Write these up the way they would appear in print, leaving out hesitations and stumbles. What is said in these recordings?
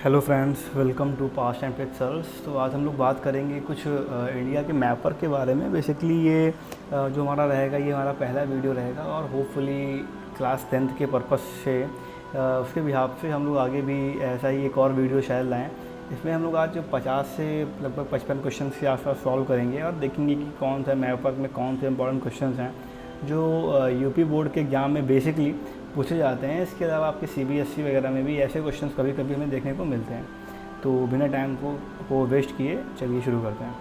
Hello friends, welcome to past and pixels. तो आज हम लोग बात करेंगे कुछ इंडिया के मैपर के बारे में। बेसिकली ये जो हमारा रहेगा, ये हमारा पहला वीडियो रहेगा और होपफुली क्लास 10th के पर्पस से उसके बिहाफ से हम लोग आगे भी ऐसा ही एक और वीडियो शायद लाएँ। इसमें हम लोग आज 50 से लगभग 55 क्वेश्चन के आसपास सॉल्व करेंगे और देखेंगे कि कौन सा मैपर में कौन से इंपॉर्टेंट क्वेश्चन हैं जो यूपी बोर्ड के एग्ज़ाम में बेसिकली पूछे जाते हैं। इसके अलावा आपके सीबीएसई वगैरह में भी ऐसे क्वेश्चंस कभी कभी हमें देखने को मिलते हैं। तो बिना टाइम को वेस्ट किए चलिए शुरू करते हैं।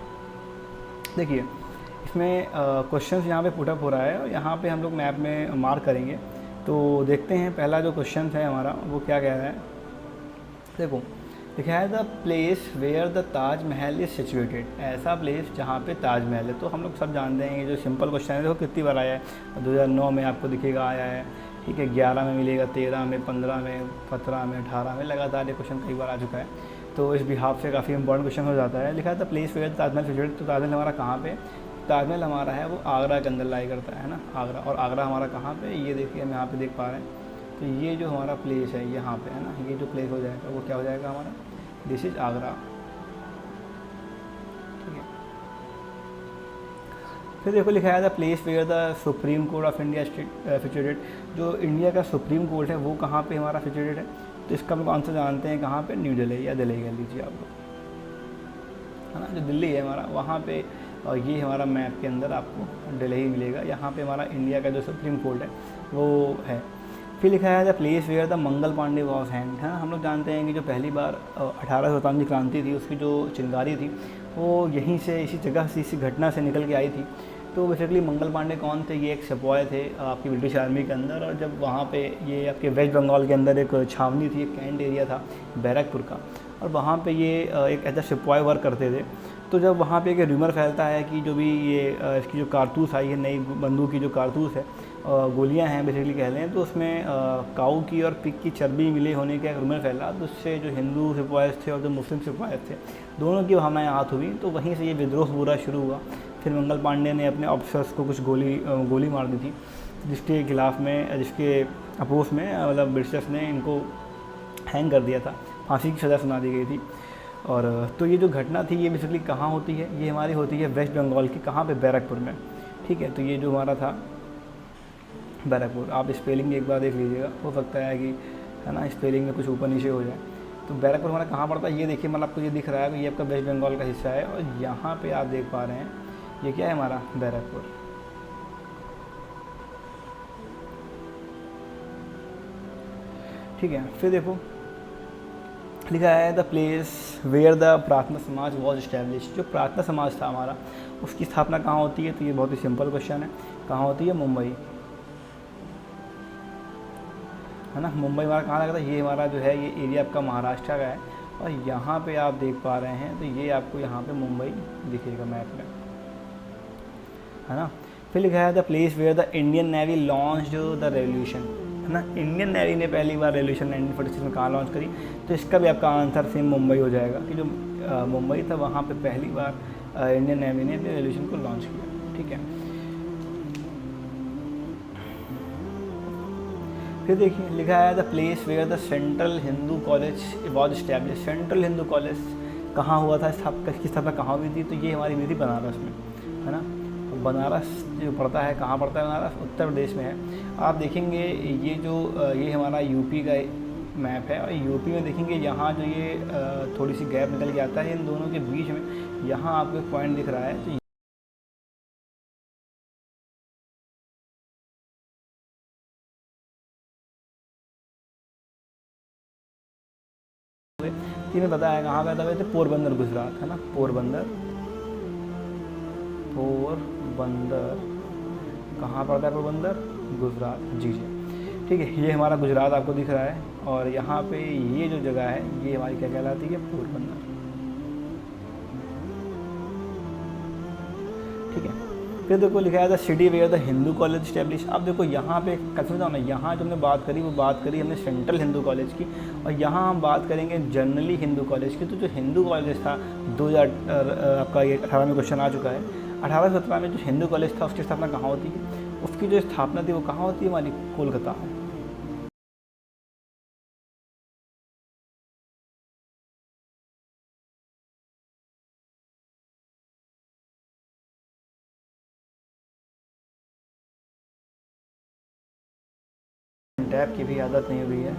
देखिए, इसमें क्वेश्चंस यहाँ पे पुटअप हो रहा है और यहाँ पे हम लोग मैप में मार्क करेंगे। तो देखते हैं पहला जो क्वेश्चन है हमारा वो क्या कह रहा है। देखो, लिखा है the place where the Taj Mahal is situated. ऐसा प्लेस जहाँ पे ताजमहल है। तो हम लोग सब जानते हैं ये जो सिंपल क्वेश्चन है देखो कितनी बार आया है। 2009 में आपको दिखेगा आया है, ठीक है, 11 में मिलेगा, 13 में, 15 में, 17 में, 18 में, लगातार ये क्वेश्चन कई बार आ चुका है। तो इस बिहाफ से काफ़ी इंपॉर्टेंट क्वेश्चन हो जाता है। लिखा है the place where Taj Mahal situated. तो ताजमहल हमारा कहाँ पे? ताजमहल हमारा है वो आगरा के अंदर लाई करता है ना, आगरा। और आगरा हमारा कहाँ पे? ये देखिए हम यहाँ पे देख पा रहे हैं। तो ये जो हमारा प्लेस है यहाँ पे है ना, ये जो प्लेस हो जाएगा वो क्या हो जाएगा हमारा? दिस इज आगरा, ठीक है। फिर देखो लिखा है the place where the supreme court of India situated. जो इंडिया का सुप्रीम कोर्ट है वो कहाँ पे हमारा सिचुएटेड है? तो इसका हम आंसर जानते हैं कहाँ पे? न्यू दिल्ली या दिल्ली कह लीजिए आप लोग, है ना। जो दिल्ली है हमारा वहाँ पे, और ये हमारा मैप के अंदर आपको दिल्ली ही मिलेगा। यहाँ पे हमारा इंडिया का जो सुप्रीम कोर्ट है वो है। फिर लिखा है the place where the Mangal Pandey was hang, है ना। हम लोग जानते हैं कि जो पहली बार 1857 की क्रांति थी उसकी जो चिंगारी थी वो यहीं से, इसी जगह से, इसी घटना से निकल के आई थी। तो बेसिकली मंगल पांडे कौन थे? ये एक सिपाही थे आपकी ब्रिटिश आर्मी के अंदर। और जब वहाँ पे ये आपके वेस्ट बंगाल के अंदर एक छावनी थी, एक कैंट एरिया था बैरकपुर का, और वहाँ पे ये एक ऐसा सिपाही वर्क करते थे। तो जब वहाँ पे एक र्यूमर फैलता है कि जो भी ये इसकी जो कारतूस आई है, नई बंदूक की जो कारतूस है, गोलियां हैं बेसिकली कह लें, तो उसमें काऊ की और पिग की चर्बी मिले होने का एक रूमर फैला। तो उससे जो हिंदू सिपाही थे और जो मुस्लिम सिपाही थे, दोनों की भावनाएं हाथ हुई। तो वहीं से ये विद्रोह पूरा शुरू हुआ। फिर मंगल पांडे ने अपने ऑफिसर्स को कुछ गोली मार दी थी, जिसके खिलाफ में, जिसके अपोज में मतलब ब्रिटिशर्स ने इनको हैंग कर दिया था, फांसी की सज़ा सुना दी गई थी। और तो ये जो घटना थी ये बेसिकली कहाँ होती है? ये हमारी होती है वेस्ट बंगाल की, कहाँ पे? बैरकपुर में, ठीक है। तो ये जो हमारा था बैरकपुर, आप स्पेलिंग एक बार देख लीजिएगा, हो सकता है कि, है ना, स्पेलिंग में कुछ ऊपर नीचे हो जाए। तो बैरकपुर हमारा कहाँ पड़ता है? ये देखिए, मतलब आपको ये दिख रहा है कि ये आपका वेस्ट बंगाल का हिस्सा है। और यहाँ पे आप देख पा रहे हैं ये क्या है हमारा? बैरकपुर, ठीक है। फिर देखो लिखा है द प्लेस वेयर द प्रार्थना समाज वॉज इस्टेब्लिश। जो प्रार्थना समाज था हमारा, उसकी स्थापना कहाँ होती है? तो ये बहुत ही सिंपल क्वेश्चन है। कहाँ होती है? मुंबई, है ना। मुंबई हमारा कहाँ लगता है? ये हमारा जो है ये एरिया आपका महाराष्ट्र का है। और यहाँ पे आप देख पा रहे हैं, तो ये आपको यहाँ पे मुंबई दिखेगा मैप में, है ना। फिर लिखा है the place where the Indian navy launch the revolution, है ना। इंडियन नेवी ने पहली बार रेवोल्यूशन 1946 में कहाँ लॉन्च करी? तो इसका भी आपका आंसर सेम मुंबई हो जाएगा कि जो मुंबई था वहाँ पे पहली बार इंडियन नेवी ने अपने रेवोल्यूशन को लॉन्च किया, ठीक है। फिर देखिए लिखा है the place where the central Hindu college was establish. Central Hindu college कहाँ हुआ था? इसकी स्थापना कहाँ हुई थी? तो ये हमारी हुई थी बनारस में, है ना। बनारस जो पड़ता है, कहाँ पड़ता है बनारस? उत्तर प्रदेश में है। आप देखेंगे ये जो ये हमारा यूपी का मैप है, और यूपी में देखेंगे यहाँ जो ये थोड़ी सी गैप निकल के आता है इन दोनों के बीच में, यहाँ आपको एक पॉइंट दिख रहा है। तो ये मैं बताया कहाँ पैदा हुए थे? पोरबंदर, गुजरात, है ना। पोरबंदर, पोरबंदर कहाँ पड़ता है? पोरबंदर, गुजरात, जी जी, ठीक है। ये हमारा गुजरात आपको दिख रहा है, और यहाँ पे ये जो जगह है ये हमारी क्या कहलाती है? पोरबंदर, ठीक है। फिर देखो लिखा है the city where the Hindu college establish. अब देखो यहाँ पे कंफ्यूज होना, यहाँ जो हमने बात करी वो बात करी हमने सेंट्रल हिंदू कॉलेज की, और यहाँ हम बात करेंगे जनरली हिंदू कॉलेज की। तो जो हिंदू कॉलेज था 2000 आपका ये 18 में क्वेश्चन आ चुका है। 1817 में जो हिंदू कॉलेज था उसकी स्थापना कहाँ होती है? उसकी जो स्थापना थी वो कहाँ होती है? हमारी कोलकाता। टैब की भी आदत नहीं हुई है।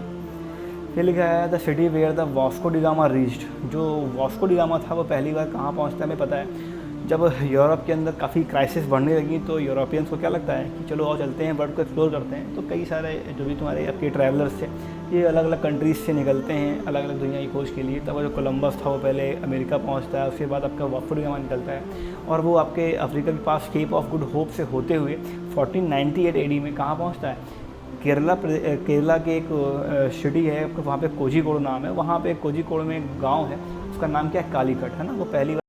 फिर लिखा है the city where the Vasco da Gama reached. जो वास्को डी गामा था वो पहली बार कहाँ पहुँचता है हमें पता है, जब यूरोप के अंदर काफ़ी क्राइसिस बढ़ने लगी तो यूरोपियंस को क्या लगता है कि चलो और चलते हैं, वर्ल्ड को एक्सप्लोर करते हैं। तो कई सारे जो भी तुम्हारे आपके ट्रैवलर्स थे ये अलग अलग कंट्रीज़ से निकलते हैं अलग अलग दुनिया की खोज के लिए। तब जो कोलंबस था वो पहले अमेरिका पहुंचता है, उसके बाद आपका वास्को डी गामा निकलता है और वो आपके अफ्रीका के पास केप ऑफ गुड होप से होते हुए 1498 एडी में कहाँ पहुँचता है, केरला के एक सिटी है वहाँ पे कोझीकोड नाम है, वहाँ पे कोझीकोड में एक गाँव है उसका नाम क्या है, कालीकट है ना। वो पहली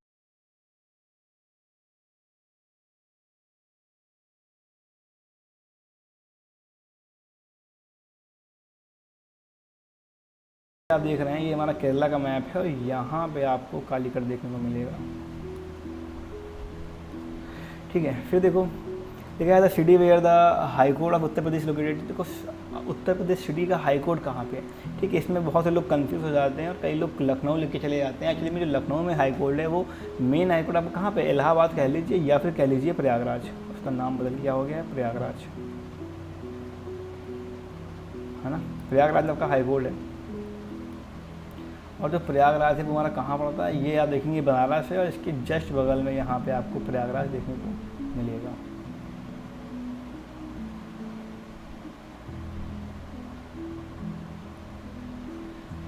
आप देख रहे हैं ये हमारा केरला का मैप है और यहाँ पे आपको कालीकट देखने को मिलेगा। ठीक है, फिर देखो लिखा है the city where the high court of Uttar Pradesh located. देखो उत्तर प्रदेश सिटी का हाई कोर्ट कहाँ पे है, ठीक है। इसमें बहुत से लोग कंफ्यूज हो जाते हैं और कई लोग लखनऊ लेके चले जाते हैं। एक्चुअली में जो लखनऊ में हाई कोर्ट है वो मेन हाई कोर्ट आपको कहाँ पे, इलाहाबाद कह लीजिए या फिर कह लीजिए प्रयागराज, उसका नाम बदल गया हो गया है प्रयागराज, है ना। प्रयागराज आपका हाई कोर्ट है और जो प्रयागराज है वो हमारा कहाँ पड़ता है, ये आप देखेंगे बनारस है और इसके जस्ट बगल में यहाँ पे आपको प्रयागराज देखने को मिलेगा।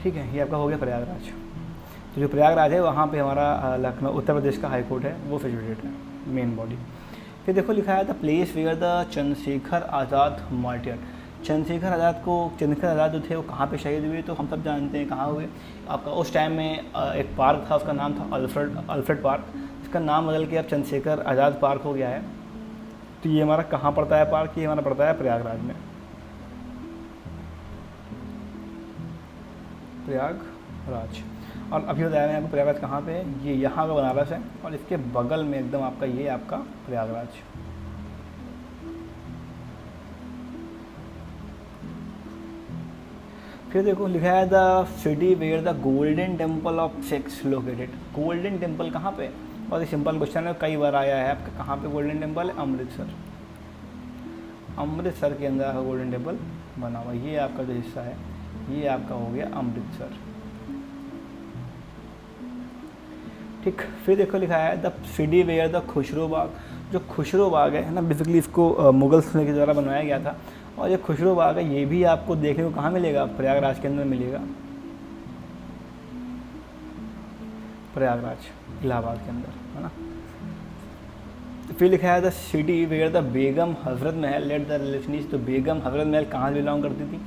ठीक है, ये आपका हो गया प्रयागराज। तो जो प्रयागराज है वहाँ पे हमारा लखनऊ उत्तर प्रदेश का हाई कोर्ट है वो सिचुएटेड है, मेन बॉडी। फिर देखो लिखा है the place where the Chandrashekhar Azad martyr. Chandrashekhar Azad जो थे वो कहाँ पे शहीद हुए, तो हम सब जानते हैं कहाँ हुए। आपका उस टाइम में एक पार्क था, उसका नाम था अल्फ्रेड पार्क, इसका नाम बदल के अब चंद्रशेखर आज़ाद पार्क हो गया है। तो ये हमारा कहाँ पड़ता है पार्क, ये हमारा पड़ता है प्रयागराज में, प्रयागराज। और अभी बताया मैंने आपको प्रयागराज कहाँ पे है, ये यहाँ का बनारस है और इसके बगल में एकदम आपका ये आपका प्रयागराज। फिर देखो लिखा है the city where the golden temple of Sikhs located. Golden temple कहाँ पे, बहुत ही सिंपल क्वेश्चन है, कई बार आया है आपका। कहाँ पे गोल्डन टेम्पल है, अमृतसर के अंदर गोल्डन टेम्पल बना हुआ। ये आपका जो हिस्सा है ये आपका हो गया अमृतसर। ठीक, फिर देखो लिखा है the city where the Khusro Bagh. जो खुसरो बाग है ना, बेसिकली इसको मुगल्स के द्वारा बनवाया गया था और ये खुसरो बाग है ये भी आपको देखने को कहाँ मिलेगा, प्रयागराज के अंदर मिलेगा, प्रयागराज इलाहाबाद के अंदर, है ना। फिर लिखा है द सिटी वेयर द बेगम हज़रत महल लेट द रिलेशनीज। तो बेगम हज़रत महल कहाँ से बिलोंग करती थी,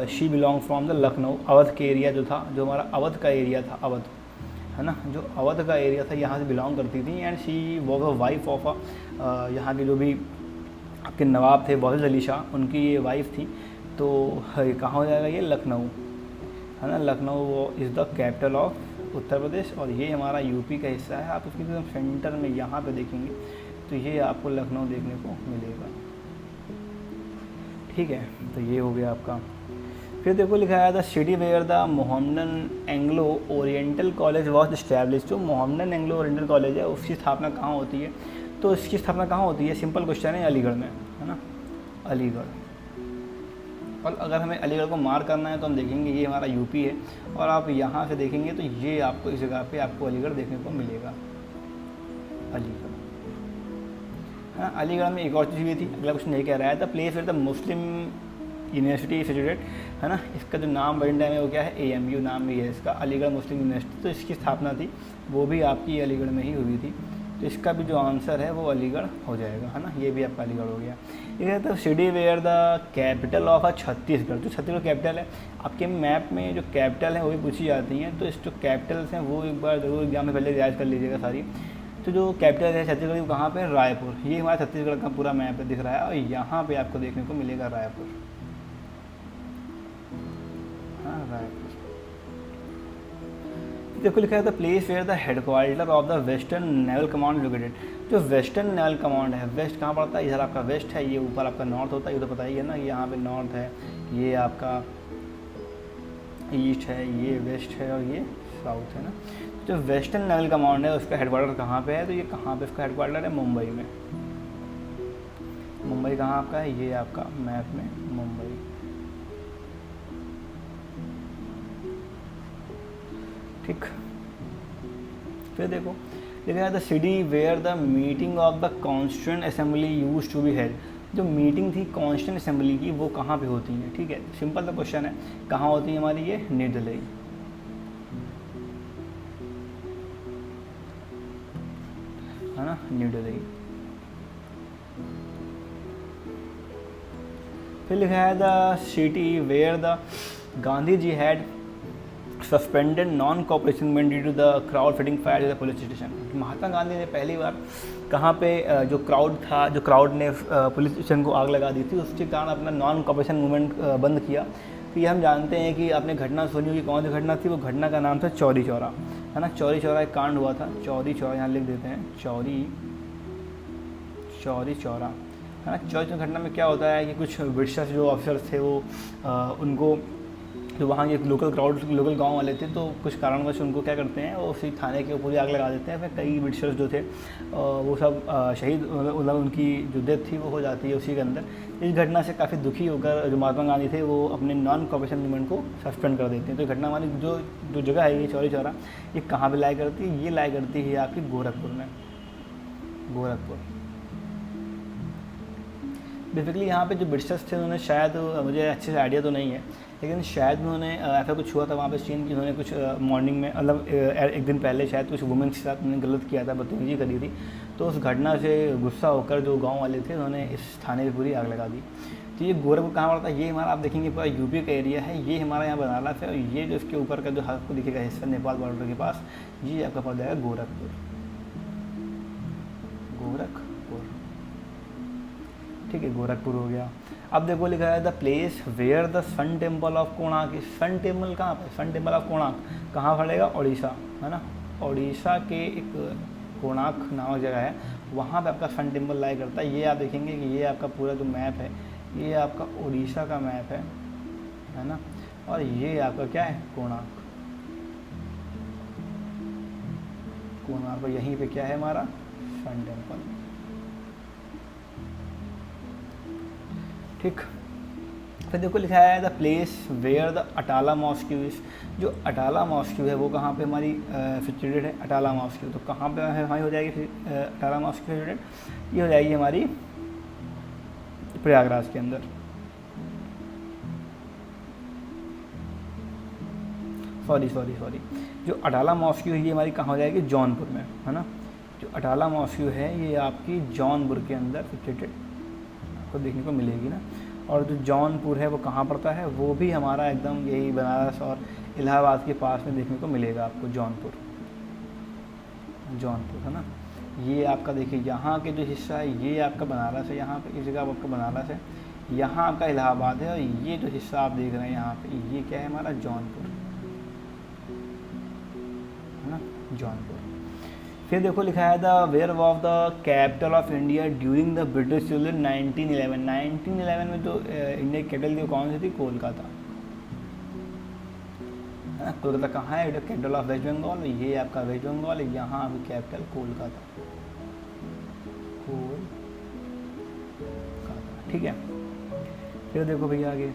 she belong from the Lucknow, Awadh के एरिया जो था, जो हमारा अवध का एरिया था, अवध है ना, जो अवध का एरिया था यहाँ से बिलोंग करती थी। And she was a wife of यहाँ के जो भी आपके नवाब थे बहुत अली शाह, उनकी ये वाइफ थी। तो कहाँ हो जाएगा ये, लखनऊ, है ना। Lucknow is the capital of Uttar Pradesh और ये हमारा यूपी का हिस्सा है। आप उसके एकदम सेंटर में यहाँ पे देखेंगे तो ये आपको लखनऊ देखने को मिलेगा। ठीक है, तो ये हो गया आपका। फिर देखो लिखा है the city where the Mohammedan Anglo Oriental college was establish. जो मोहम्मदन एंग्लो ओरिएंटल कॉलेज है उसकी स्थापना कहाँ होती है, तो इसकी स्थापना कहाँ होती है, सिंपल क्वेश्चन है, अलीगढ़ में, है ना, अलीगढ़। और अगर हमें अलीगढ़ को मार्क करना है तो हम देखेंगे ये हमारा यूपी है और आप यहाँ से देखेंगे तो ये आपको इस जगह पे आपको अलीगढ़ देखने को मिलेगा, अलीगढ़, है ना। अलीगढ़ में एक और चीज़ भी थी, अगला क्वेश्चन यही कह रहा है the place where the Muslim university situated, है ना। इसका जो नाम वर्ल्ड टाइम है वो क्या है, AMU नाम भी है इसका, अलीगढ़ मुस्लिम यूनिवर्सिटी। तो इसकी स्थापना थी वो भी आपकी अलीगढ़ में ही हुई थी। तो इसका भी जो आंसर है वो अलीगढ़ हो जाएगा, है ना। ये भी आपका अलीगढ़ हो गया। ये कहते हैं city where the capital of Chhattisgarh. जो छत्तीसगढ़ कैपिटल है, आपके मैप में जो कैपिटल है वो भी पूछी जाती हैं। तो इस जो कैपिटल्स हैं वो एक बार ज़रूर एग्जाम में पहले रिवाइज कर लीजिएगा सारी। तो जो कैपिटल है छत्तीसगढ़ की कहाँ पे, रायपुर। ये हमारा छत्तीसगढ़ का पूरा मैप दिख रहा है और यहाँ पे आपको देखने को मिलेगा रायपुर, हाँ रायपुर। देखो लिखा है the place where the headquarter of the western naval command located. जो वेस्टर्न नेवल कमांड है, वेस्ट कहाँ पड़ता है, इधर आपका वेस्ट है, ये ऊपर आपका नॉर्थ होता है, ये तो पता ही है ना, यहाँ पे नॉर्थ है, ये आपका ईस्ट है, ये वेस्ट है और ये साउथ है ना। जो वेस्टर्न नेवल कमांड है उसका हेडक्वार्टर कहाँ पे है, तो ये कहाँ पे इसका हेडक्वार्टर है, मुंबई में। मुंबई कहाँ आपका है, ये आपका मैप में मुंबई। ठीक। फिर देखो लिखा है the city where the meeting of the constituent assembly use to be held. जो मीटिंग थी कॉन्स्टिट्यूएंट असेंबली की वो कहाँ पे होती है, ठीक है। सिंपल सा क्वेश्चन है, कहाँ होती है हमारी ये, न्यू दिल्ली, है ना, न्यू दिल्ली। फिर लिखा है the city where the Gandhi ji had suspended non cooperation movement due to the crowd feeding fire to the police station. Mahatma Gandhi ने पहली बार कहाँ पे जो क्राउड था, जो क्राउड ने पुलिस स्टेशन को आग लगा दी थी, उसके कारण अपना नॉन कॉपरेशन मूवमेंट बंद किया। तो ये हम जानते हैं कि आपने घटना सुनी होगी, कौन सी घटना थी, वो घटना का नाम था चौरी चौरा, है ना। चौरी चौरा एक कांड हुआ था, चौरी चौरा यहाँ लिख देते हैं, चौरी चौरा, है ना। चौरी चौरा घटना में क्या होता है कि कुछ ब्रिटिशर्स जो ऑफिसर्स थे वो उनको, जो वहाँ के लोकल क्राउड, लोकल गांव वाले थे, तो कुछ कारणवश उनको क्या करते हैं, वो उसी थाने के ऊपर आग लगा देते हैं। फिर कई ब्रिटिशर्स जो थे वो सब शहीद, मतलब उनकी जो डेथ थी वो हो जाती है उसी के अंदर। इस घटना से काफ़ी दुखी होकर जो महात्मा गांधी थे वो अपने नॉन कॉपरेशन मूवमेंट को सस्पेंड कर देते हैं। तो घटना वाली जो जगह है ये चौरी चौरा, ये कहाँ पर लाया करती है, ये लाया करती है आपकी गोरखपुर में, गोरखपुर। बेसिकली यहाँ पे जो ब्रिटिशर्स थे उन्होंने शायद, मुझे अच्छे से आइडिया तो नहीं है, लेकिन शायद उन्होंने ऐसा कुछ हुआ था वहाँ पे सीन कि उन्होंने कुछ मॉर्निंग में, मतलब एक दिन पहले शायद कुछ वुमेन्स के साथ उन्होंने गलत किया था, बदतमीजी करी थी। तो उस घटना से गुस्सा होकर जो गांव वाले थे उन्होंने इस थाने पर पूरी आग लगा दी। तो ये गोरखपुर कहाँ पड़ता है, ये हमारा आप देखेंगे पूरा यूपी का एरिया है, ये हमारा यहाँ बनारस है, और ये जो इसके ऊपर का जो आपको दिखेगा हिस्सा नेपाल बॉर्डर के पास, ये आपका पड़ जाएगा गोरखपुर, गोरखपुर, ठीक है, गोरखपुर हो गया। अब देखो लिखा है the place where the sun temple of Konark. Sun temple कहाँ पे, सन टेम्पल ऑफ कोणार्क कहाँ पड़ेगा, उड़ीसा, है ना। उड़ीसा के एक कोणार्क नामक जगह है, वहाँ पे आपका सन टेम्पल लाया करता है। ये आप देखेंगे कि ये आपका पूरा जो मैप है, ये आपका उड़ीसा का मैप है ना। और ये आपका क्या है, कोणार्क, कोणार्क, यहीं पे क्या है हमारा, सन टेम्पल, ठीक। फिर देखो लिखा है the place where the Atala mosque is. जो अटाला मॉस्क्यू है वो कहाँ पे हमारी सिचुएटेड है, अटाला मॉस्क्यू, तो कहाँ पे हमारी हो जाएगी अटाला मॉस्क्यू सिचुएटेड, ये हो जाएगी हमारी प्रयागराज के अंदर, सॉरी, जो अटाला मॉस्क्यू है ये हमारी कहाँ हो जाएगी, जौनपुर में, है ना। जो अटाला मॉस्क्यू है ये आपकी जौनपुर के अंदर सिचुएटेड आपको देखने को मिलेगी ना। और जो जौनपुर है वो कहाँ पड़ता है, वो भी हमारा एकदम यही बनारस और इलाहाबाद के पास में देखने को मिलेगा आपको, जौनपुर, है ना। ये आपका देखिए यहाँ के जो हिस्सा है ये आपका बनारस है, यहाँ पे इस जगह आपका बनारस है, यहाँ आपका इलाहाबाद है, और ये जो हिस्सा आप देख रहे हैं यहाँ पे ये क्या है हमारा, जौनपुर, है ना, जौनपुर। फिर देखो लिखा है the where of the capital of India during the British rule in 1911 में जो इंडिया की कैपिटल थी कौन सी थी, कोलकाता, है ना। कोलकाता कहाँ है, कैपिटल ऑफ वेस्ट बंगाल, ये आपका वेस्ट बंगाल, यहाँ आपकी कैपिटल कोलकाता, ठीक है। फिर देखो भैया आगे,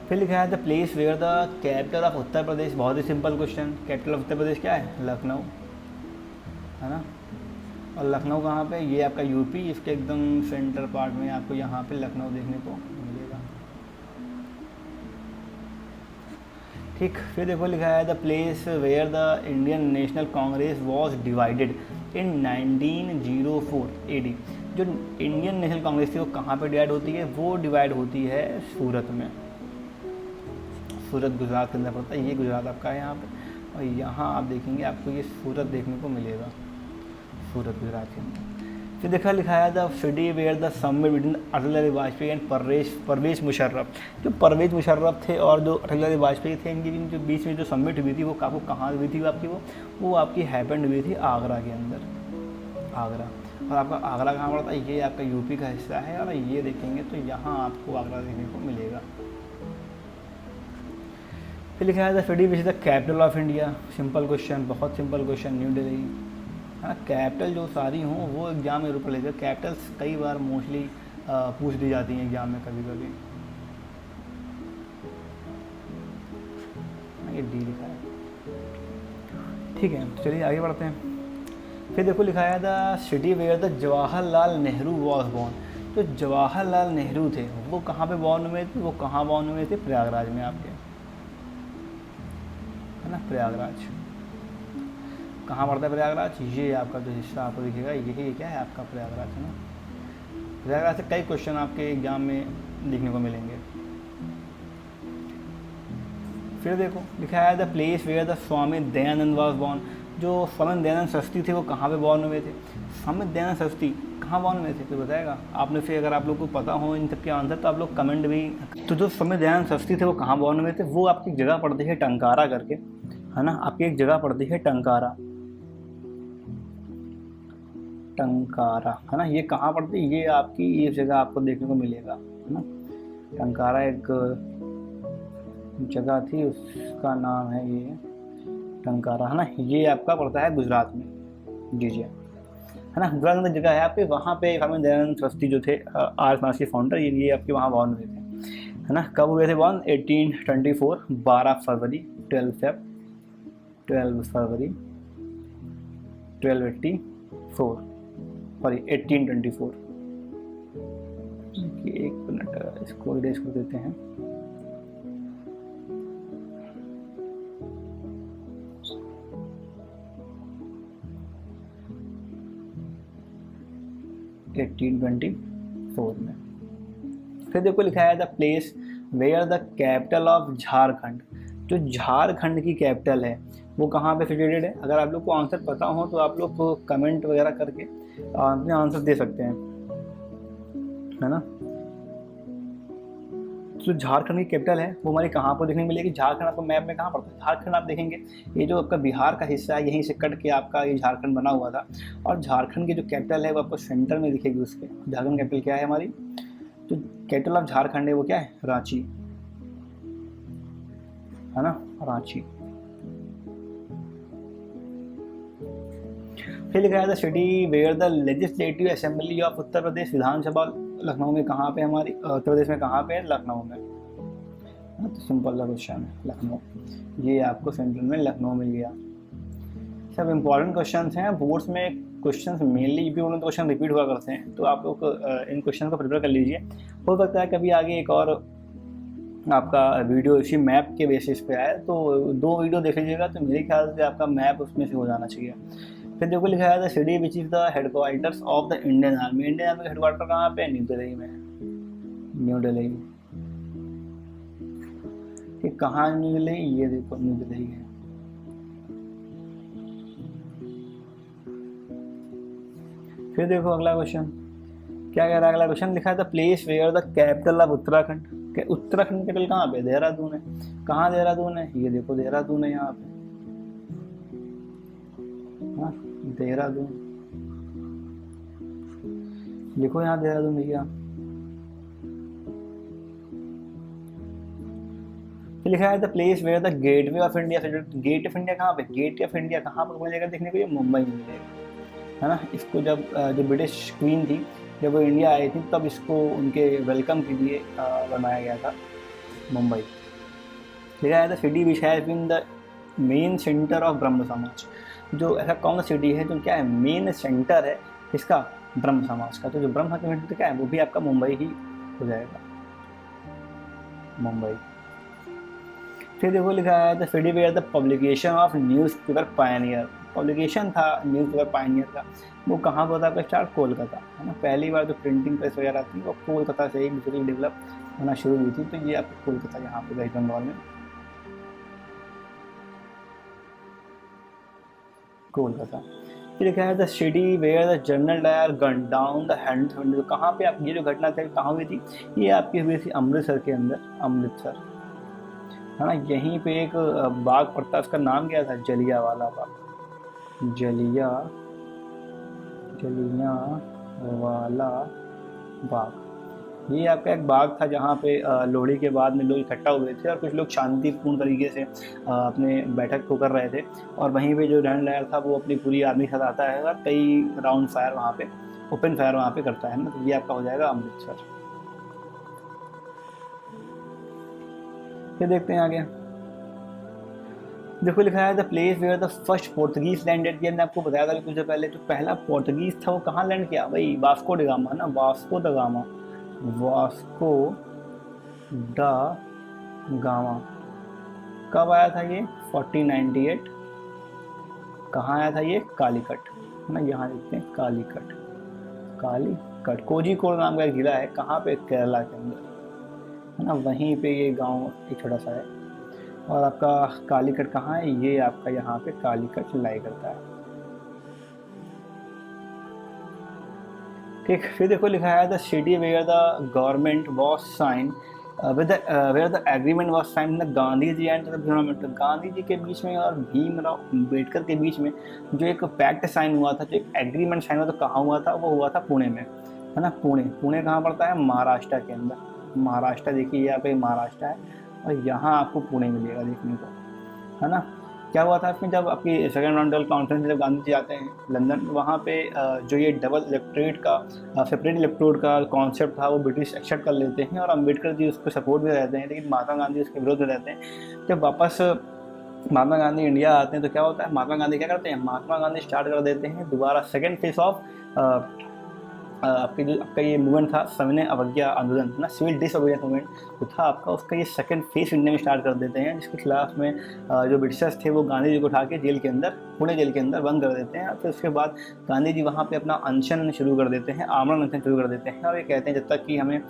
फिर लिखा है the place where the capital of Uttar Pradesh. बहुत ही simple question, capital of Uttar Pradesh क्या है, लखनऊ, है ना। और लखनऊ कहाँ पे, ये आपका यूपी, इसके एकदम सेंटर पार्ट में आपको यहाँ पे लखनऊ देखने को मिलेगा, ठीक। फिर देखो लिखा है the place where the Indian National Congress was divided in 1904 AD। जो इंडियन नेशनल कांग्रेस थी वो कहाँ पे डिवाइड होती है, वो डिवाइड होती है सूरत में, सूरत गुजरात के अंदर पड़ता है, ये गुजरात आपका है यहाँ पे, और यहाँ आप देखेंगे आपको ये सूरत देखने को मिलेगा, सूरत गुजरात के अंदर। फिर देखा लिखा है the city where the summit between Atal Bihari Vajpayee and Pervez Musharraf. जो परवेज मुशर्रफ थे और जो अटल बिहारी वाजपेयी थे, इनके जो बीच में जो समिट हुई थी वो आपको कहाँ हुई थी आपकी, वो आपकी हैपेंड हुई थी आगरा के अंदर, आगरा। और आपका आगरा कहाँ पड़ता है, ये आपका यूपी का हिस्सा है, और ये देखेंगे तो यहाँ आपको आगरा देखने को मिलेगा। फिर लिखा है the city which is the capital of India. Simple question, बहुत सिंपल क्वेश्चन, न्यू दिल्ली, है ना। कैपिटल जो सारी हों वो एग्जाम में ऊपर लेकर, कैपिटल्स कई बार मोस्टली पूछ दी जाती हैं एग्जाम में कभी कभी, ये डी लिखा है, ठीक है, तो चलिए आगे बढ़ते हैं। फिर देखो लिखा है the city where the Jawaharlal Nehru was born. तो जवाहरलाल नेहरू थे वो कहाँ पे बॉर्न हुए थे, वो कहाँ बॉर्न हुए थे, प्रयागराज में आपके, है ना, प्रयागराज। कहाँ पड़ता है प्रयागराज, ये आपका जो हिस्सा आपको दिखेगा यही क्या है आपका प्रयागराज, है ना। प्रयागराज से कई क्वेश्चन आपके एग्जाम में देखने को मिलेंगे। फिर देखो लिखा है the place where the Swami Dayanand was born. जो स्वामी दयानंद सरस्वती थे वो कहाँ पे बॉर्न हुए थे, स्वामी दयानंद सरस्वती कहाँ बॉर्न हुए थे, तो बताएगा आपने। फिर अगर आप लोग को पता हो इन सब के आंसर तो आप लोग कमेंट भी। तो जो स्वामी दयानंद सरस्वती थे वो कहाँ बॉर्न हुए थे, वो आपकी जगह पड़ती है टंकारा करके, है ना, आपकी एक जगह पड़ती है टंकारा, टंकारा, है ना। ये कहाँ पड़ती है, ये आपकी ये जगह आपको देखने को मिलेगा, है ना। टंकारा एक जगह थी उसका नाम है ये टंकारा, है ना। ये आपका पड़ता है गुजरात में, जी जी, है ना। गुजरात में जगह है आपके, वहाँ पे स्वामी दयानंद सरस्वती जो थे आर्य समाज के फाउंडर, ये आपके वहाँ बॉर्न हुए थे, है ना। कब हुए थे बॉर्न, 1824, 12 फरवरी, 12 फरवरी 1284, सॉरी 1824। एक मिनट इसको इरेज कर देते हैं। एटीन 1824 में। फिर देखो लिखा है the place where the capital of Jharkhand. जो झारखंड की कैपिटल है वो कहाँ पे सिचुएटेड है। अगर आप लोग को आंसर पता हो तो आप लोग को कमेंट वगैरह करके अपने आंसर दे सकते हैं, है ना। तो झारखंड की कैपिटल है वो हमारी कहाँ पर देखने मिलेगी, झारखंड आपको मैप में कहाँ पड़ता है, झारखंड आप देखेंगे ये जो आपका बिहार का हिस्सा है यहीं से कट के आपका ये झारखंड बना हुआ था। और झारखंड की जो कैपिटल है वो आपको सेंटर में दिखेगी उसके। झारखंड कैपिटल क्या है हमारी, तो कैपिटल ऑफ झारखंड है वो क्या है, रांची, है ना, रांची। फिर लिखा है the city where the legislative assembly of Uttar Pradesh, Vidhan Sabha Lucknow में कहाँ पे हमारी, उत्तर प्रदेश में कहाँ पे है, लखनऊ में। तो सिंपल सा क्वेश्चन है लखनऊ, ये आपको सेंट्रल में लखनऊ मिल गया। सब इंपॉर्टेंट क्वेश्चन हैं बोर्ड्स में, क्वेश्चन मेनली भी उन्होंने क्वेश्चन रिपीट हुआ करते हैं, तो आप लोग इन क्वेश्चन को प्रिपेयर कर लीजिए। हो सकता है कभी आगे एक और आपका वीडियो इसी मैप के बेसिस पे आए, तो 2 वीडियो देख लीजिएगा तो मेरे ख्याल से आपका मैप उसमें से हो जाना चाहिए। फिर देखो लिखा है the city which is the headquarters of the Indian army. Indian army का हेडक्वार्टर कहाँ पे, न्यू दिल्ली में, न्यू दिल्ली। कि कहाँ न्यू दिल्ली, ये देखो न्यू दिल्ली है। फिर देखो अगला क्वेश्चन क्या कह रहा है, अगला क्वेश्चन लिखा है the place where the capital of Uttarakhand. Uttarakhand capital कहाँ पे, देहरादून है। कहाँ देहरादून है, ये देखो देहरादून है यहाँ पे, हाँ देहरादून, देखो यहाँ देहरादून भैया। लिखा है the place where the gateway of India. Gate of India कहाँ पे, गेट ऑफ इंडिया कहाँ पर मिलेगा देखने को, ये मुंबई में मिलेगा, है ना। इसको जब जो ब्रिटिश क्वीन थी जब वो इंडिया आई थी तब इसको उनके वेलकम के लिए बनाया गया था, मुंबई। लिखा है the city which has been the main centre of Brahmo Samaj. जो ऐसा कौन सा सिटी है जो क्या है, मेन सेंटर है इसका, ब्रह्म समाज का। तो जो ब्रह्म समाज क्या है वो भी आपका मुंबई ही हो जाएगा, मुंबई। फिर देखो लिखा है the city where the publication of newspaper Pioneer. Publication था न्यूज़पेपर पायनियर का, वो कहाँ पर था आपका स्टार्ट, कोलकाता, है ना। पहली बार जो प्रिंटिंग प्रेस वगैरह थी वो कोलकाता से ही बेसिकली डेवलप होना शुरू हुई थी। तो ये आपको कोलकाता यहाँ पे वेस्ट बंगाल में, कोलकाता। फिर लिखा है the city where the General Dyer gun down the hand. कहाँ पे आप ये जो घटना थी कहाँ हुई थी, ये आपकी हुई थी अमृतसर के अंदर, अमृतसर, है ना। यहीं पे एक बाग पड़ता है, उसका नाम क्या था, जलियांवाला बाग, जलियांवाला बाग। ये आपका एक बाग था जहाँ पे लोहड़ी के बाद में लोग इकट्ठा हुए थे और कुछ लोग शांतिपूर्ण तरीके से अपने बैठक को कर रहे थे। और वहीं पे जो जनरल डायर था वो अपनी पूरी आर्मी के साथ आता है और कई राउंड फायर वहाँ पे, ओपन फायर वहाँ पे करता है ना। तो ये आपका हो जाएगा अमृतसर। फिर देखते हैं आगे। देखो लिखा है the place where the first Portuguese landed किया। मैंने आपको बताया था कुछ देर पहले, जो पहला पोर्तुगीज था वो कहाँ लैंड किया भाई, वास्को ड गामा ना, Vasco the gamma, Vasco da Gama. कब आया था ये, 1498। कहाँ आया था ये, कालीकट, है ना, यहाँ देखते हैं कालीकट, कालीकट कोझिकोड नाम का एक जिला है, कहाँ पे, केरला के अंदर, है ना, वहीं पे ये गांव एक छोटा सा है। और आपका कालीकट कहाँ है, ये आपका यहाँ पे कालीकट लाई करता है। ठीक, फिर देखो लिखा है the city where the government was sign with where the agreement was sign the Gandhi ji and the government. Gandhi ji के बीच में और भीमराव अम्बेडकर के बीच में जो एक पैक्ट साइन हुआ था, जो एक एग्रीमेंट साइन हुआ था, कहाँ हुआ था, वो हुआ था पुणे में, है ना। पुणे, पुणे कहाँ पड़ता है, महाराष्ट्र के अंदर। महाराष्ट्र देखिए, यहाँ पे महाराष्ट्र है और यहाँ आपको पुणे मिलेगा देखने को, है ना। क्या हुआ था इसमें, जब आपकी सेकेंड राउंड कॉन्फ्रेंस, जब गांधी जी आते हैं लंदन, वहाँ पे जो ये डबल इलेक्ट्रेट का, सेपरेट इलेक्ट्रोड का कॉन्सेप्ट था, वो ब्रिटिश एक्सेप्ट कर लेते हैं और अम्बेडकर जी उसको सपोर्ट भी रहते हैं, लेकिन महात्मा गांधी उसके विरोध में रहते हैं। जब वापस महात्मा गांधी इंडिया आते हैं तो क्या होता है, महात्मा गांधी क्या करते हैं, महात्मा गांधी स्टार्ट कर देते हैं दोबारा सेकेंड फेज ऑफ आपके जो आपका ये मूवमेंट था, सविनय अवज्ञा आंदोलन ना, सिविल डिसओबीडियंस मूवमेंट जो था आपका, उसका ये सेकंड फेज इंडिया में स्टार्ट कर देते हैं, जिसके खिलाफ में जो ब्रिटिशर्स थे वो गांधी जी को उठा के जेल के अंदर, पुणे जेल के अंदर बंद कर देते हैं। फिर उसके बाद गांधी जी वहाँ पे अपना अनशन शुरू कर देते हैं, आमरण अनशन शुरू कर देते हैं, और ये कहते हैं जब तक कि हमें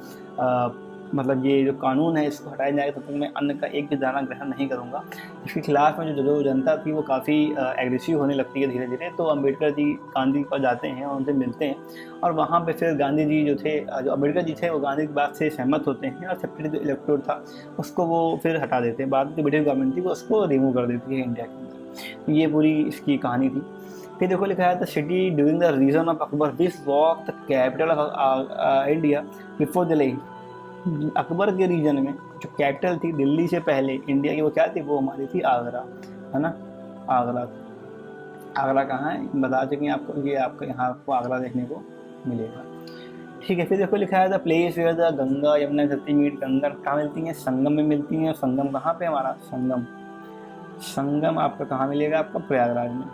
मतलब ये जो कानून है इसको हटाया जाएगा तब तक मैं अन्न का एक भी दाना ग्रहण नहीं करूँगा। इसके खिलाफ में जो जनता थी वो काफ़ी एग्रेसिव होने लगती है धीरे धीरे। तो अम्बेडकर जी गांधी पर जाते हैं और उनसे मिलते हैं, और वहाँ पे फिर गांधी जी जो थे, जो अम्बेडकर जी थे, वो गांधी की बात से सहमत होते हैं और सेपरेट जो इलेक्टोरेट था उसको वो फिर हटा देते हैं। बाद में जो ब्रिटिश गवर्नमेंट थी वो उसको रिमूव कर देती है इंडिया के अंदर। तो ये पूरी इसकी कहानी थी। फिर देखो लिखा है the city during the region of Akbar this walk the capital of India before Delhi. अकबर के रीजन में जो कैपिटल थी दिल्ली से पहले इंडिया की, वो क्या थी, वो हमारी थी आगरा, है ना, आगरा। आगरा कहाँ है बता चुके हैं आपको, ये आपको यहाँ आपको आगरा देखने को मिलेगा। ठीक है, फिर देखो लिखा है the place where the Ganga Yamuna Saraswati meet. Ganga कहाँ मिलती हैं, संगम में मिलती हैं। और संगम कहाँ पे हमारा, संगम, संगम आपका कहाँ मिलेगा, आपका प्रयागराज में,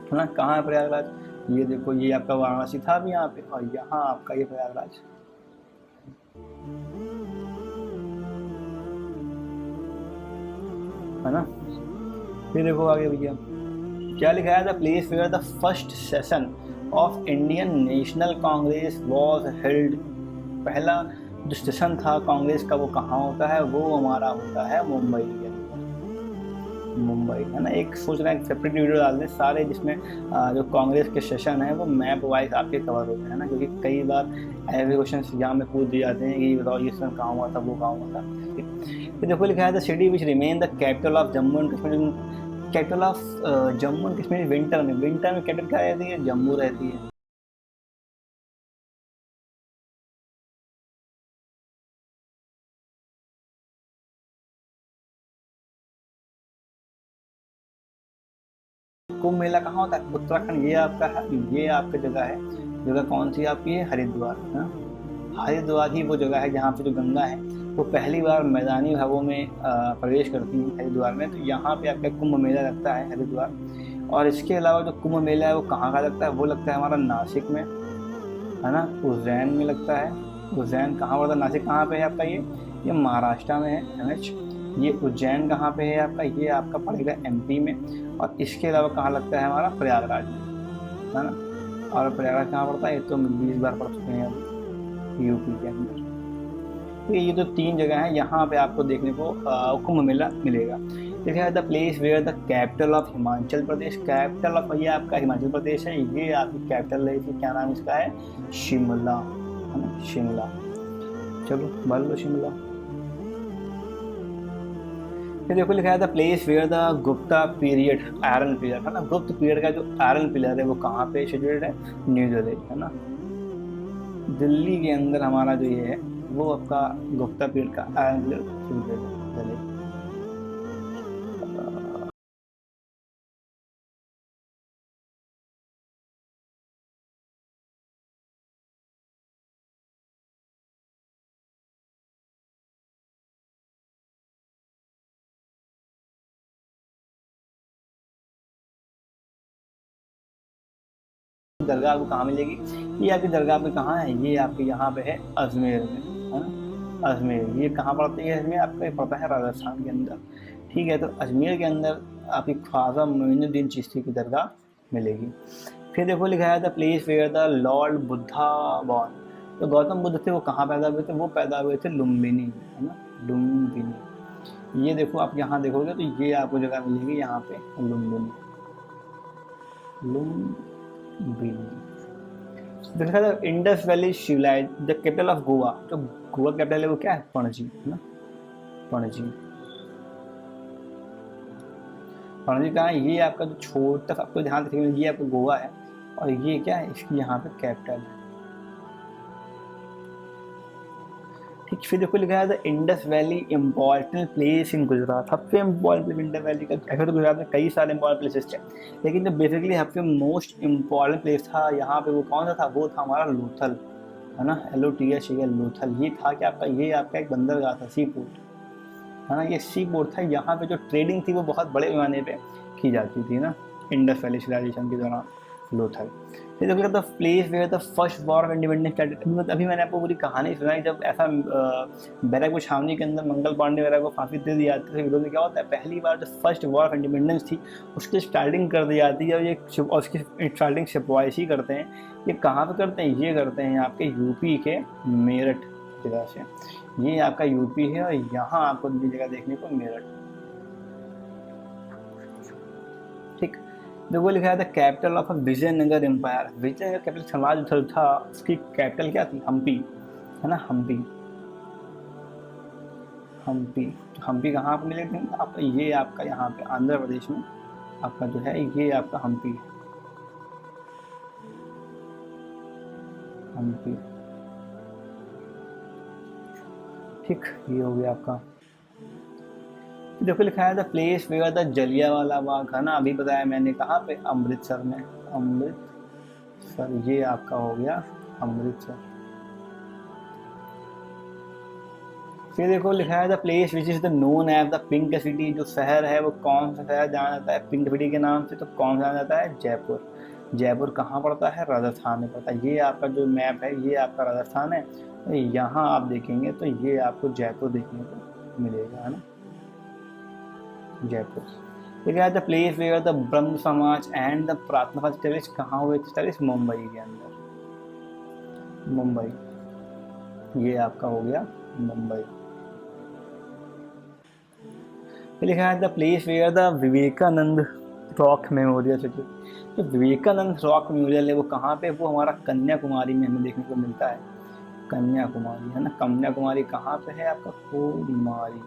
है ना। कहाँ है प्रयागराज, ये देखो, ये आपका वाराणसी था अभी यहाँ पे, और यहाँ आपका ये प्रयागराज, है ना। फिर देखो आगे भैया क्या लिखा है, the place where the first session of Indian National Congress was held. पहला जो सेशन था कांग्रेस का वो कहाँ होता है, वो हमारा होता है मुंबई के अंदर, मुंबई, है ना। एक सोच रहे हैं सेपरेट वीडियो डाल दें सारे, जिसमें जो कांग्रेस के सेशन है वो मैप वाइज आपके कवर होते हैं ना, क्योंकि कई बार ऐसे क्वेश्चन एग्जाम में पूछ दिए जाते हैं कि बताओ ये सेशन कहाँ हुआ था, वो कहाँ हुआ था। फिर देखो लिखा है the city which remain the capital of Jammu and Kashmir. Capital of Jammu and Kashmir winter में, विंटर में कैपिटल क्या रहती है, जम्मू रहती है। कुंभ मेला कहाँ होता है, उत्तराखंड, ये आपका है, ये आपकी जगह है। जगह कौन सी आपकी है, हरिद्वार, है। हरिद्वार ही वो जगह है जहाँ पे जो गंगा है वो पहली बार मैदानी भागों में प्रवेश करती है हरिद्वार में। तो यहाँ पे आपका कुंभ मेला लगता है हरिद्वार। और इसके अलावा जो कुंभ मेला है वो कहाँ का लगता है, वो लगता है हमारा नासिक में, है ना, उज्जैन में लगता है। उज्जैन कहाँ पड़ता है, नासिक कहाँ पे है आपका, ये महाराष्ट्र में है, एमएच। ये उज्जैन कहाँ पे है आपका, ये आपका पड़ेगा एमपी में। और इसके अलावा कहाँ लगता है हमारा, प्रयागराज में, है ना। और प्रयागराज कहाँ पड़ता है, ये तो 20 बार पढ़ चुके हैं अब यूपी के अंदर। तो ये जो तीन जगह हैं यहाँ पे आपको देखने को कुंभ मेला मिलेगा। देखिए the place where the capital of Himachal Pradesh. Capital of ये आपका हिमाचल प्रदेश है, ये आपकी कैपिटल है, इसकी क्या नाम इसका है, शिमला, है ना, शिमला। चलो भर लो शिमला। फिर देखो लिखा है the place where the Gupta period iron pillar, है ना। गुप्त पीरियड का जो आयरन पिलर है वो कहाँ पे सिचुएटेड है, न्यू दिल्ली, है ना। दिल्ली के अंदर हमारा जो ये है वो आपका गुप्ता पीरियड का आयरन पिलर सिचुएटेड है दिल्ली। दरगाह आपको कहाँ मिलेगी? ये आपकी दरगाह पे कहाँ है? ये आपके यहाँ पे है अजमेर में, है ना? अजमेर ये कहाँ पड़ता है? अजमेर आपको ये पता है राजस्थान के अंदर। ठीक है, तो अजमेर के अंदर आपकी ख्वाजा मोइनुद्दीन चिश्ती की दरगाह मिलेगी। फिर देखो लिखा है the place where the Lord Buddha born. तो गौतम बुद्ध थे वो कहाँ पैदा हुए थे? वो पैदा हुए थे लुम्बिनी में, है ना? लुम्बिनी। ये देखो आप यहाँ देखोगे तो ये आपको जगह मिलेगी यहाँ पे लुम्बिनी, लुम्बिनी। देखा था Indus valley civilize the capital of Goa. जो गोवा कैपिटल है वो क्या है? पणजी, है ना? पणजी। पणजी कहाँ है? ये आपका जो छोटा सा आपको ध्यान रखिएगा, ये आपका गोवा है और ये क्या है? इसकी यहाँ पे कैपिटल है। ठीक, फिर देखो लिखा है the Indus valley important place in Gujarat. सबसे इम्पॉर्टेंट इंडस वैली का, ऐसे तो गुजरात में कई सारे इम्पॉर्टेंट प्लेसेस थे, लेकिन जो बेसिकली सबसे मोस्ट इम्पॉर्टेंट प्लेस था यहाँ पे वो कौन सा था? वो था हमारा लोथल, है ना? LOTHAL लोथल। ये था कि आपका, ये आपका एक बंदरगाह था, सी पोर्ट, है ना? ये सी पोर्ट था। यहाँ पे जो ट्रेडिंग थी वो बहुत बड़े पैमाने पे की जाती थी ना, इंडस वैली सिविलाइजेशन के दौरान, लोथल। फिर देखो the place where the first war of independence started. अभी मैंने आपको पूरी कहानी सुनाई, जब ऐसा बैरकपुर छावनी के अंदर मंगल पांडे वगैरह को फांसी दे दी जाती है, विरोध में क्या होता है? पहली बार जो फर्स्ट वॉर ऑफ इंडिपेंडेंस थी उसकी स्टार्टिंग कर दी जाती है, और ये उसकी स्टार्टिंग सिपाही करते हैं। ये कहाँ पे करते हैं? ये करते हैं आपके यूपी के मेरठ जगह से। ये आपका यूपी है और यहाँ आपको दूसरी जगह देखने को मेरठ। ठीक, देखो लिखा है the capital of Vijayanagar empire. Vijayanagar capital समाज उथल था, उसकी कैपिटल क्या थी? हम्पी, है ना? हम्पी। हम्पी, तो हम्पी कहाँ आपको मिलेगा? आप ये आपका यहाँ पे आंध्र प्रदेश में आपका जो है ये आपका हम्पी, हम्पी। ठीक, ये हो गया आपका। देखो लिखा है the place where the Jallianwala Bagh, है ना? अभी बताया मैंने, कहाँ पे? अमृतसर में, अमृतसर। ये आपका हो गया अमृतसर। फिर देखो लिखा है the place which is the known as the pink city. जो शहर है वो कौन सा शहर जाना जाता है पिंक सिटी के नाम से? तो कौन सा जाना जाता है? जयपुर। जयपुर कहाँ पड़ता है? राजस्थान में पड़ता है। ये आपका जो मैप है ये आपका राजस्थान है, तो यहाँ आप देखेंगे तो ये आपको जयपुर देखने को मिलेगा, है ना? जयपुर। लिखा है द प्लेस वेयर द ब्रह्म समाज एंड द प्रार्थना स्टडीज। कहाँ हुए थे? मुंबई के अंदर, मुंबई। ये आपका हो गया मुंबई। लिखा है the place where the Vivekananda rock memorial. जो विवेकानंद रॉक मेमोरियल है वो कहाँ पे? वो हमारा कन्याकुमारी में हमें देखने को मिलता है। कन्याकुमारी, है ना? कन्याकुमारी कहाँ पे है आपका? कोडमारी।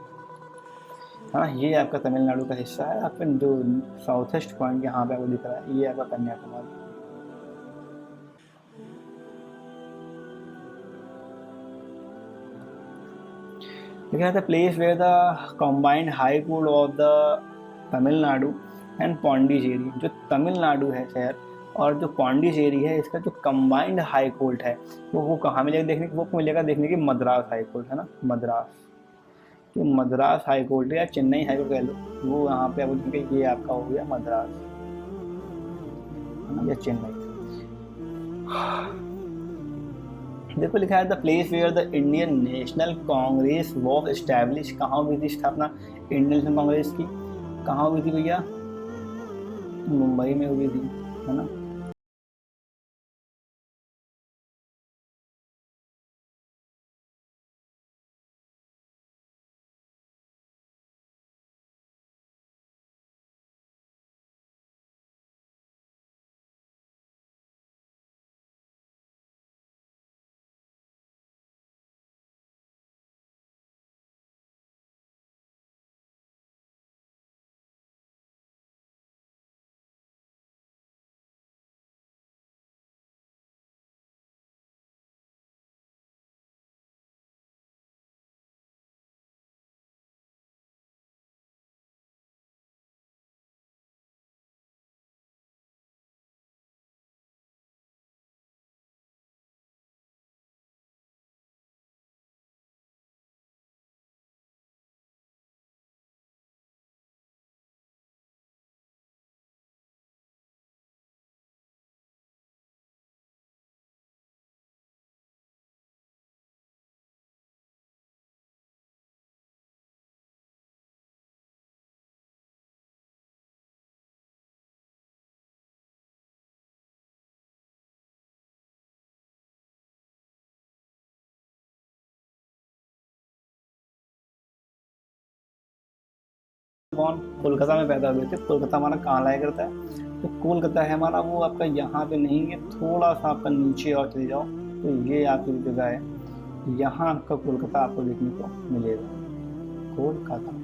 हाँ, ये आपका तमिलनाडु का हिस्सा है। आपका जो साउथ ईस्ट पॉइंट यहाँ पे आपको दिख रहा है ये आपका कन्याकुमारी। लिखा है the place where the combined high court of the Tamil Nadu and Pondicherry. जो तमिलनाडु है शहर और जो पौंडीचेरी है, इसका जो कंबाइंड हाई कोर्ट है वो कहाँ मिलेगा देखने को? वो मिलेगा देखने की मद्रास हाई कोर्ट, है ना? मद्रास। तो मद्रास हाई कोर्ट या चेन्नई हाई कोर्ट कह लो, वो यहाँ पे आपको देखेंगे ये आपका हो गया मद्रास, है ना? या चेन्नई। देखो लिखा है the place where the Indian National Congress was establish. कहाँ हुई थी स्थापना इंडियन नेशनल कांग्रेस की? कहाँ हुई थी भैया? मुंबई में हुई थी, है ना? कौन? कोलकाता में पैदा हुए थे। कोलकाता हमारा कहाँ लाया करता है? तो कोलकाता है हमारा वो आपका यहाँ पे नहीं है, थोड़ा सा आपका नीचे और चले जाओ तो ये आपकी जगह है, यहाँ आपका कोलकाता आपको देखने को मिलेगा, कोलकाता।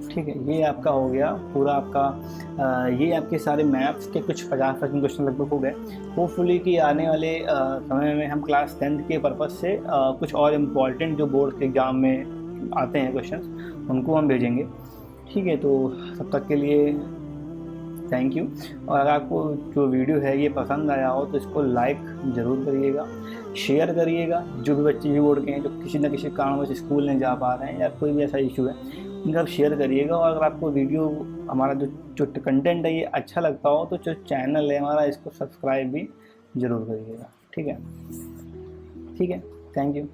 ठीक है, ये आपका हो गया पूरा आपका ये आपके सारे मैथ्स के कुछ 50% क्वेश्चन लगभग हो गए। होपफुली कि आने वाले समय में हम क्लास 10th के पर्पज़ से कुछ और इम्पॉर्टेंट जो बोर्ड के एग्ज़ाम में आते हैं क्वेश्चंस उनको हम भेजेंगे। ठीक है, तो तब तक के लिए थैंक यू। और अगर आपको जो वीडियो है ये पसंद आया हो तो इसको लाइक ज़रूर करिएगा, शेयर करिएगा। जो भी बच्चे भी बोर्ड के हैं जो किसी न किसी कारणवश स्कूल नहीं जा पा रहे हैं या कोई भी ऐसा इशू है उनका आप शेयर करिएगा। और अगर आपको वीडियो हमारा जो कंटेंट है ये अच्छा लगता हो तो जो चैनल है हमारा इसको सब्सक्राइब भी ज़रूर करिएगा। ठीक है, थैंक यू।